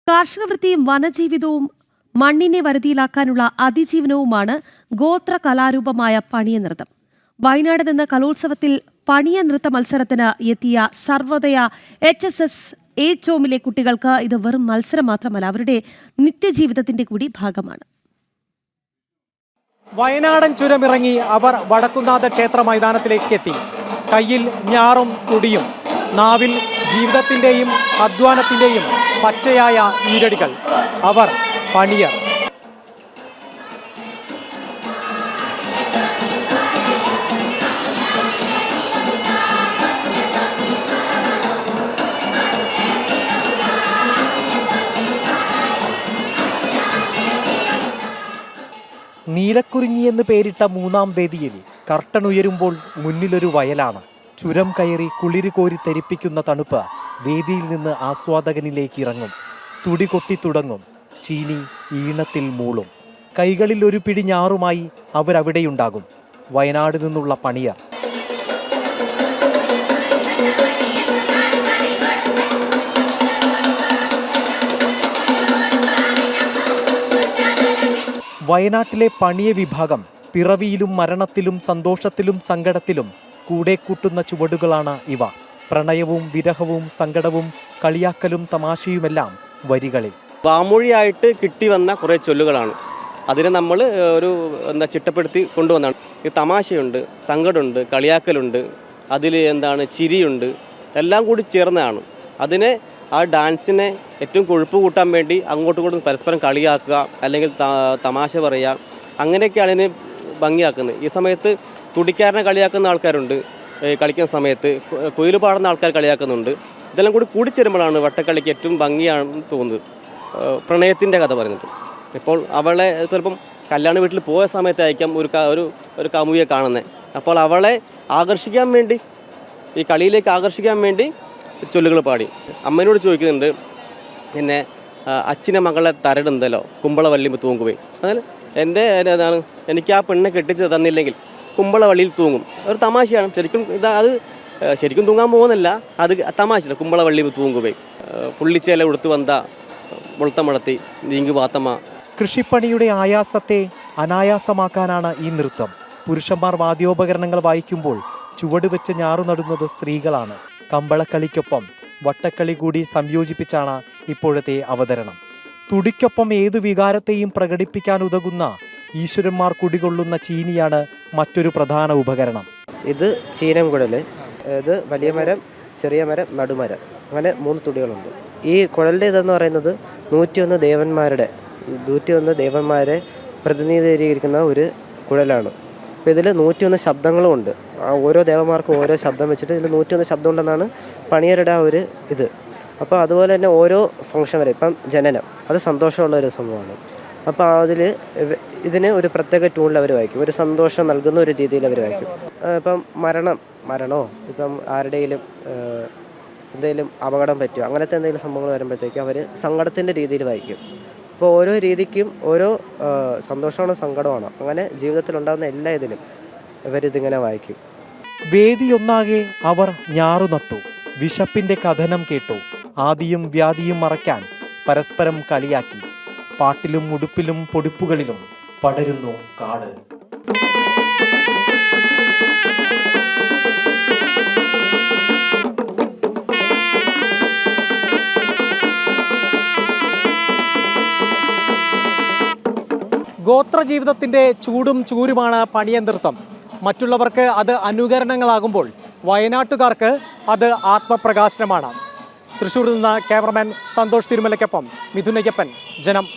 കാർഷിക വൃത്തിയും വനജീവിതവും മണ്ണിനെ വരുതിയിലാക്കാനുള്ള അതിജീവനവുമാണ് ഗോത്ര കലാരൂപമായ പണിയ നൃത്തം. വയനാട് നിന്ന് കലോത്സവത്തിൽ പണിയ നൃത്ത മത്സരത്തിന് എത്തിയ സർവോദയ HSS ചോമിലെ കുട്ടികൾക്ക് ഇത് വെറും മത്സരം മാത്രമല്ല, അവരുടെ നിത്യജീവിതത്തിന്റെ കൂടി ഭാഗമാണ്. വയനാടൻ ചുരമിറങ്ങി അവർ വടക്കുന്നാഥ ക്ഷേത്ര മൈതാനത്തിലേക്ക് എത്തി. കയ്യിൽ ഞാറും തുടിയും, നാവിൽ ജീവിതത്തിന്റെയും അധ്വാനത്തിന്റെയും പച്ചയായ ഈരടികൾ. അവർ പണിയർ. നീലക്കുറിഞ്ഞി എന്ന് പേരിട്ട മൂന്നാം വേദിയിൽ കർട്ടൻ ഉയരുമ്പോൾ മുന്നിലൊരു വയലാണ്. ചുരം കയറി കുളിര് കോരി തെരിപ്പിക്കുന്ന തണുപ്പ് വേദിയിൽ നിന്ന് ആസ്വാദകനിലേക്ക് ഇറങ്ങും. തുടി കൊട്ടി തുടങ്ങും. ചീനി ഈണത്തിൽ മൂളും. കൈകളിൽ ഒരു പിടി ഞാറുമായി അവരവിടെയുണ്ടാകും. വയനാട് നിന്നുള്ള പണിയർ. വയനാട്ടിലെ പണിയ വിഭാഗം പിറവിയിലും മരണത്തിലും സന്തോഷത്തിലും സങ്കടത്തിലും കൂടെ കൂട്ടുന്ന ചുവടുകളാണ് ഇവ. പ്രണയവും വിരഹവും സങ്കടവും കളിയാക്കലും തമാശയുമെല്ലാം വരികളിൽ. വാമൊഴിയായിട്ട് കിട്ടി വന്ന കുറേ ചൊല്ലുകളാണ്. അതിനെ നമ്മൾ ചിട്ടപ്പെടുത്തി കൊണ്ടുവന്നാണ്. ഈ തമാശയുണ്ട്, സങ്കടമുണ്ട്, കളിയാക്കലുണ്ട്, അതിൽ ചിരിയുണ്ട്, എല്ലാം കൂടി ചേർന്നതാണ്. അതിനെ ആ ഡാൻസിനെ ഏറ്റവും കൊഴുപ്പ് കൂട്ടാൻ വേണ്ടി അങ്ങോട്ടും ഇങ്ങോട്ടും പരസ്പരം കളിയാക്കുക, അല്ലെങ്കിൽ തമാശ പറയുക, അങ്ങനെയൊക്കെയാണ് ഇതിനെ ഭംഗിയാക്കുന്നത്. ഈ സമയത്ത് തുടിക്കാരനെ കളിയാക്കുന്ന ആൾക്കാരുണ്ട്, കളിക്കുന്ന സമയത്ത് കുയിൽ പാടുന്ന ആൾക്കാർ കളിയാക്കുന്നുണ്ട്. ഇതെല്ലാം കൂടി കൂടിച്ചേരുമ്പോഴാണ് വട്ടക്കളിക്ക് ഏറ്റവും ഭംഗിയാണെന്ന് തോന്നുന്നത്. പ്രണയത്തിൻ്റെ കഥ പറയുന്നുണ്ട്. ഇപ്പോൾ അവളെ ചിലപ്പം കല്യാണ വീട്ടിൽ പോയ സമയത്തായിരിക്കാം ഒരു കാമുകിയെ കാണുന്നത്. അപ്പോൾ അവളെ ആകർഷിക്കാൻ വേണ്ടി, ഈ കളിയിലേക്ക് ആകർഷിക്കാൻ വേണ്ടി ചൊല്ലുകൾ പാടി. അമ്മേനോട് ചോദിക്കുന്നുണ്ട്, പിന്നെ അച്ഛനെ മകളെ തരടുന്നതല്ലോ കുമ്പളവള്ളി തൂങ്ങുകയും, അതിൽ എനിക്ക് ആ പെണ്ണെ കെട്ടിച്ച് തന്നില്ലെങ്കിൽ കുമ്പളവള്ളിയിൽ തൂങ്ങും. ഒരു തമാശയാണ്. ശരിക്കും തൂങ്ങാൻ പോകുന്നില്ല, അത് തമാശയില്ല. കുമ്പളവള്ളി തൂങ്ങുകയും പുള്ളിച്ചേല ഉടുത്തു വന്ന മുളത്തമടത്തി നീങ്കു പാത്തമ്മ. കൃഷിപ്പണിയുടെ ആയാസത്തെ അനായാസമാക്കാനാണ് ഈ നൃത്തം. പുരുഷന്മാർ വാദ്യോപകരണങ്ങൾ വായിക്കുമ്പോൾ ചുവട് വെച്ച് ഞാറു നടുന്നത് സ്ത്രീകളാണ്. കമ്പളക്കളിക്കൊപ്പം വട്ടക്കളി കൂടി സംയോജിപ്പിച്ചാണ് ഇപ്പോഴത്തെ അവതരണം. തുടിക്കൊപ്പം ഏതു വികാരത്തെയും പ്രകടിപ്പിക്കാൻ ഉതകുന്ന ഈശ്വരന്മാർ കുടികൊള്ളുന്ന ചീനിയാണ് മറ്റൊരു പ്രധാന ഉപകരണം. ഇത് ചീനം കുഴൽ. ഇത് വലിയ മരം, ചെറിയ മരം, നടുമരം, അങ്ങനെ 3 തുടികളുണ്ട്. ഈ കുഴലിൻ്റെ ഇതെന്ന് പറയുന്നത് 101 ദേവന്മാരെ പ്രതിനിധീകരിക്കുന്ന ഒരു കുഴലാണ്. അപ്പോൾ ഇതിൽ 101 ശബ്ദങ്ങളും ഉണ്ട്. ഓരോ ദേവന്മാർക്കും ഓരോ ശബ്ദം വെച്ചിട്ട് ഇതിൽ 101 ശബ്ദം ഉണ്ടെന്നാണ് പണിയരുടെ ആ ഒരു ഇത്. അപ്പോൾ അതുപോലെ തന്നെ ഓരോ ഫംഗ്ഷൻ വരെ, ഇപ്പം ജനനം, അത് സന്തോഷമുള്ള ഒരു സംഭവമാണ്. അപ്പോൾ അതിൽ ഇതിന് ഒരു പ്രത്യേക ട്യൂണിൽ അവർ വായിക്കും. ഒരു സന്തോഷം നൽകുന്ന ഒരു രീതിയിൽ അവർ വായിക്കും. ഇപ്പം മരണമോ ഇപ്പം ആരുടെയും എന്തെങ്കിലും അപകടം പറ്റുമോ, അങ്ങനത്തെ എന്തെങ്കിലും സംഭവങ്ങൾ വരുമ്പോഴത്തേക്കും അവർ സങ്കടത്തിൻ്റെ രീതിയിൽ വായിക്കും. അപ്പോൾ ഓരോ രീതിക്കും ഓരോ സന്തോഷമാണോ സങ്കടമാണോ, അങ്ങനെ ജീവിതത്തിലുണ്ടാകുന്ന എല്ലാ ഇതിനും ഇവരിതിങ്ങനെ വായിക്കും. വേദിയൊന്നാകെ അവർ ഞാറു നട്ടു. വിശപ്പിന്റെ കഥനം കേട്ടു. ആദിയും വ്യാധിയും മറയ്ക്കാൻ പരസ്പരം കളിയാക്കി. പാട്ടിലും ഉടുപ്പിലും പൊടിപ്പുകളിലും പടരുന്നു കാട്. ഗോത്രജീവിതത്തിൻ്റെ ചൂടും ചൂരുമാണ് പണിയ നൃത്തം. മറ്റുള്ളവർക്ക് അത് അനുകരണങ്ങളാകുമ്പോൾ വയനാട്ടുകാർക്ക് അത് ആത്മപ്രകാശനമാണ്. തൃശ്ശൂരിൽ നിന്ന് ക്യാമറമാൻ സന്തോഷ് തിരുമലയ്ക്കൊപ്പം മിഥുനയ്യപ്പൻ, ജനം.